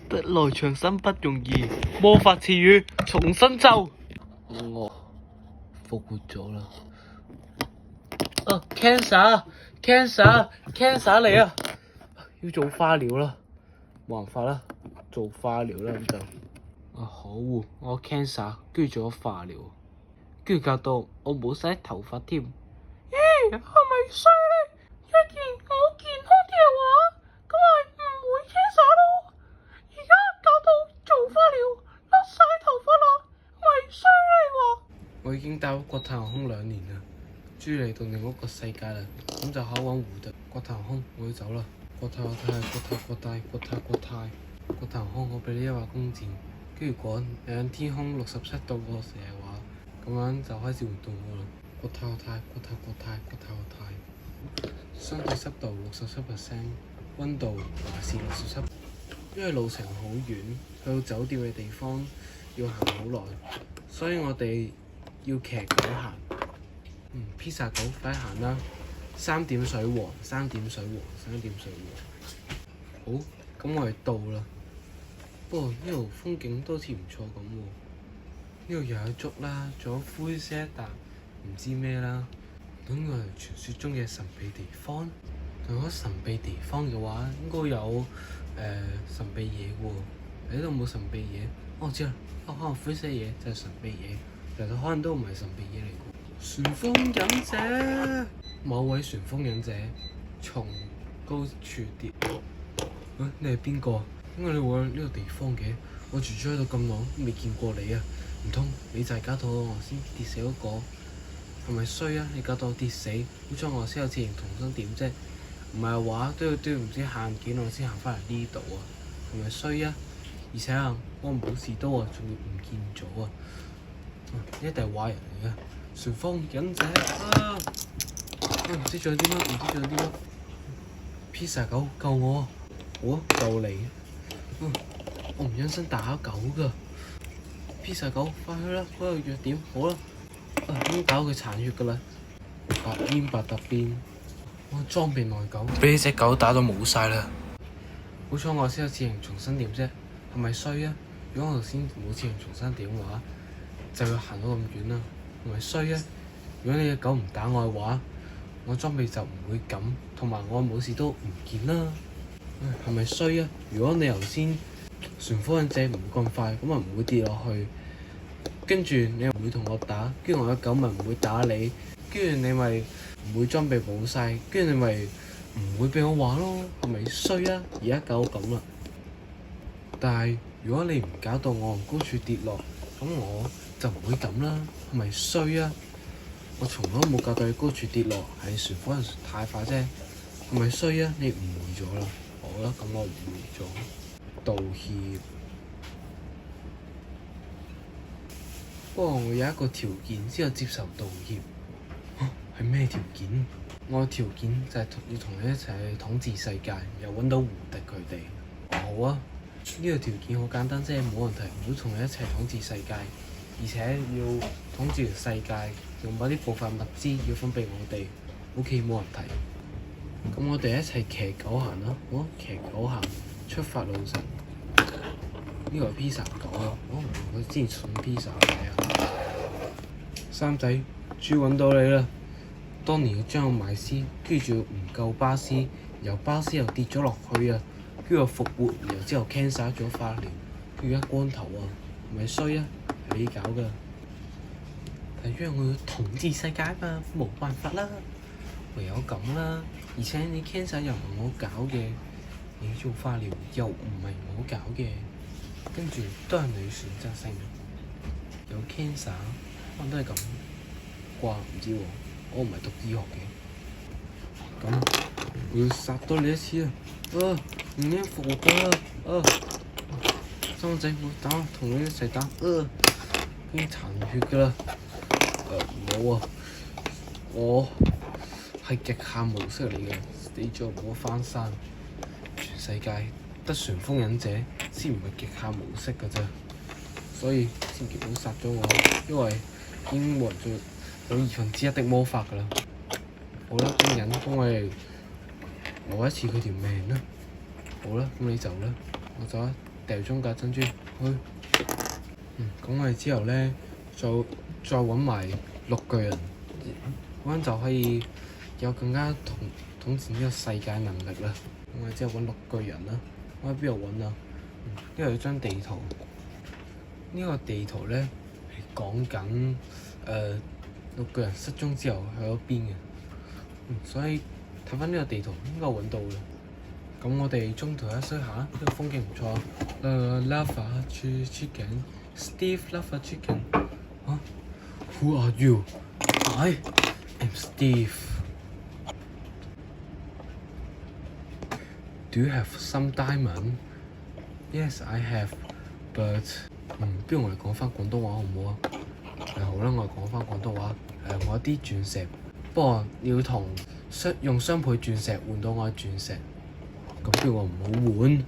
得來長生不容易，魔法詞語重新咒。我復活咗啦。cancer 嚟啊！要做化療啦，冇辦法啦，做化療啦咁就。可惡，我 cancer， 跟住做咗化療，跟住搞到我冇晒頭髮添。係咪衰咧？一然我健康啲嘅話，咁咪唔會 cancer 咯。而家搞到做化療甩晒頭髮啦，咪衰咧？我已經搭咗國泰航空2年啦，終於嚟到另一個世界啦，咁就考揾胡特。國泰航空，我要走啦！國泰航空，我俾你100工錢，跟住趕喺天空67度嗰個射話，咁樣就開始活動我啦。國泰，相對濕度67%，溫度還是67%。因為路程好遠，去到酒店嘅地方要行好耐，所以我哋要騎狗行。披薩狗快行啦！3點水王。好，咁我哋到啦。不過呢度風景都好似唔錯咁喎。呢度又有竹啦，仲有灰色一笪唔知咩啦。咁我係傳說中嘅神秘地方。如果神秘地方嘅話，應該有神秘嘢喎。呢度冇神秘嘢。我知啦，可能灰色嘢就係神秘嘢，其實可能都唔係神秘嘢嚟嘅。旋風忍者，某位旋風忍者從高處跌。你係邊個？點解你會喺呢個地方嘅？我住咗喺度咁耐，都未見過你啊！唔通你就係搞到我先跌死嗰個？係咪衰啊？你搞到我跌死，好彩我先有自然重生點啫？唔係話都要唔知行幾耐先行翻嚟呢度啊？係咪衰啊？而且啊，我冇士多啊，仲要唔見咗啊！一定係壞人嚟嘅。旋風忍者啊！唔知仲有啲乜？披薩狗救我啊！好啊，救你。我唔忍心打狗噶。披薩狗，快去啦！嗰個弱點好啦。點搞佢殘血噶啦？白煙白特邊，我裝備內狗，俾呢隻狗打到冇晒啦。好彩我先有智能重生點啫，係咪衰啊？如果我頭先冇智能重生點嘅話，就要行到咁遠啦。係咪衰啊？如果你隻狗唔打我嘅話，我裝備就唔會咁，同埋我武士都唔見啦。係咪衰啊？如果你頭先旋風忍者唔會咁快，咁咪唔會跌落去，跟住你又唔會同我打，跟住我嘅狗咪唔會打你，跟住你咪唔會裝備冇晒，跟住你咪唔會俾我玩咯。係咪衰啊？而家搞到咁啦。但係如果你唔搞到我從高處跌落，咁我就唔會咁啦。係咪衰啊？我從來都冇搞到你高處跌落，係旋風人太快啫。係咪衰啊？你誤會咗啦。好啦，咁我誤會咗，道歉。不過我有一個條件先有接受道歉。係咩條件？我嘅條件就係要同你一齊去統治世界，又揾到胡迪佢哋。好啊，呢個條件好簡單啫，冇問題。我同你一齊統治世界，而且要統治世界，用某啲部分物資要分俾我哋。OK，冇問題。咁我哋一齊騎狗行啦。好，騎狗行，出發路程。呢個係披薩狗啊！我之前送披薩嚟啊。三仔，終於揾到你啦！當年要將我埋屍，跟住唔夠巴士，由巴士又跌咗落去啊！跟住又復活，然後之後 cancer 咗化療，跟住而家光頭啊！係咪衰啊？係你搞噶！但係因為我要統治世界嘛，冇辦法啦，唯有咁啦。而且你 cancer 又唔係我搞嘅，你做化療又唔係我搞嘅，跟住都係你選擇性。有 cancer，可能都係咁啩，唔知喎。我唔係讀醫學嘅。咁我要殺多你一次啊！唔應復活㗎！三仔，我打，同你一齊打！已經殘血㗎啦！冇啊！我係極限模式嚟嘅，死咗唔好翻山。全世界得旋風忍者先唔係極限模式㗎啫，所以千祈唔好殺咗我，因為已經冇人做有1/2的魔法㗎啦。好啦，咁忍幫我哋攞一次佢條命啦。好啦，咁你走啦，我走啦。掉中格珍珠去。咁我哋之後咧，再揾埋綠巨人，咁樣就可以有更加統治呢個世界能力啦。咁我哋之後揾綠巨人啦，我喺邊度揾啊？呢度有張地圖，呢個地圖咧係講緊綠巨人失蹤之後去咗邊嘅。所以睇翻呢個地圖應該揾到啦。咁我哋中途休息下，呢個風景唔錯。Lava Chicken Steve Lava Chicken 啊 Who are you? I am Steve. Do you have some diamond? Yes, I have. But 不如我哋講翻廣東話好唔好啊？好啦，我哋講翻廣東話。我有啲鑽石，不過要用雙倍鑽石換到我嘅鑽石，咁不如我唔好換。